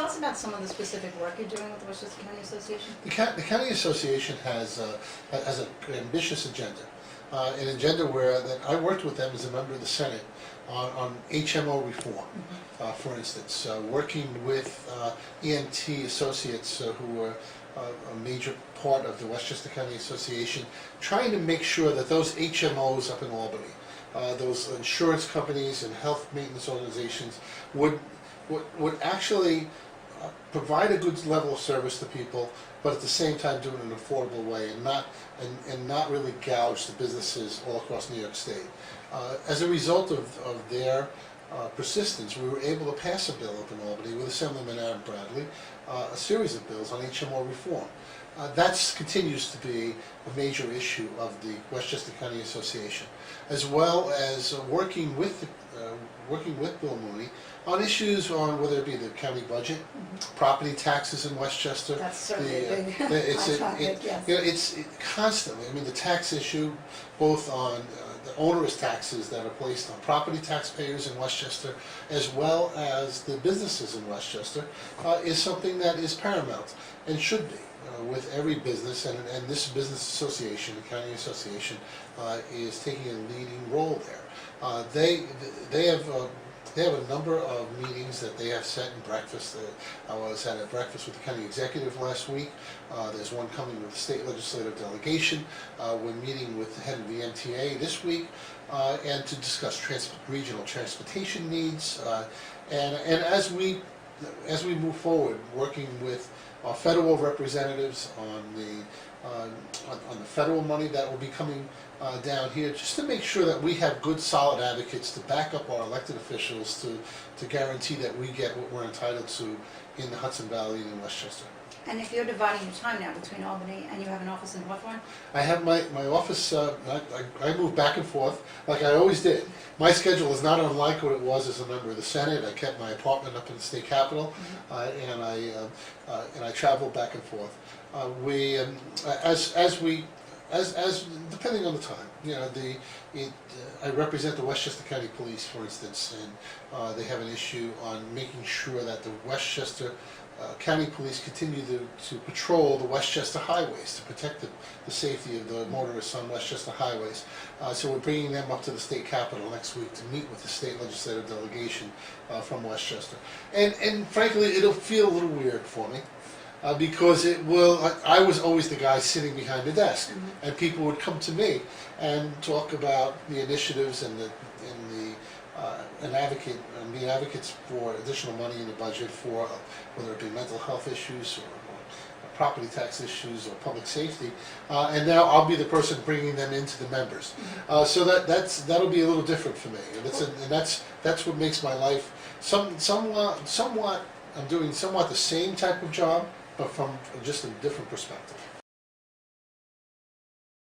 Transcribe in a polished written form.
tell us about some of the specific work you're doing with the Westchester County Association? The county association has an ambitious agenda, an agenda where that I worked with them as a member of the Senate on HMO reform, for instance, working with EMT associates who are a major part of the Westchester County Association, trying to make sure that those HMOs up in Albany, those insurance companies and health maintenance organizations would actually provide a good level of service to people, but at the same time do it in an affordable way and not really gouge the businesses all across New York State. As a result of their persistence, we were able to pass a bill up in Albany with Assemblyman Adam Bradley, a series of bills on HMO reform. That continues to be a major issue of the Westchester County Association, as well as working with Bill Mooney on issues on whether it be the county budget, property taxes in Westchester. That's certainly a big hot topic, yes. You know, it's constantly. I mean, the tax issue, both on the onerous taxes that are placed on property taxpayers in Westchester, as well as the businesses in Westchester, is something that is paramount and should be with every business. And this business association, the county association, is taking a leading role there. They have a number of meetings that they have set in breakfast. I was at a breakfast with the county executive last week. There's one coming with the state legislative delegation. We're meeting with the head of the MTA this week, and to discuss regional transportation needs. And as we move forward, working with our federal representatives on the federal money that will be coming down here, just to make sure that we have good, solid advocates to back up our elected officials to guarantee that we get what we're entitled to in the Hudson Valley and in Westchester. And if you're dividing your time now between Albany and you have an office in Hawthorne? I have my office, I move back and forth like I always did. My schedule is not unlike what it was as a member of the Senate. I kept my apartment up in the state capitol, and I travel back and forth. As depending on the time, you know, I represent the Westchester County Police, for instance, and they have an issue on making sure that the Westchester County Police continue to patrol the Westchester highways to protect the safety of the motorists on Westchester highways. So we're bringing them up to the state capitol next week to meet with the state legislative delegation from Westchester. And frankly, it'll feel a little weird for me. Because I was always the guy sitting behind the desk, and people would come to me and talk about the initiatives and be advocates for additional money in the budget for whether it be mental health issues or property tax issues or public safety, and now I'll be the person bringing them into the members. So that'll be a little different for me, and that's what makes my life somewhat. I'm doing somewhat the same type of job, but from just a different perspective.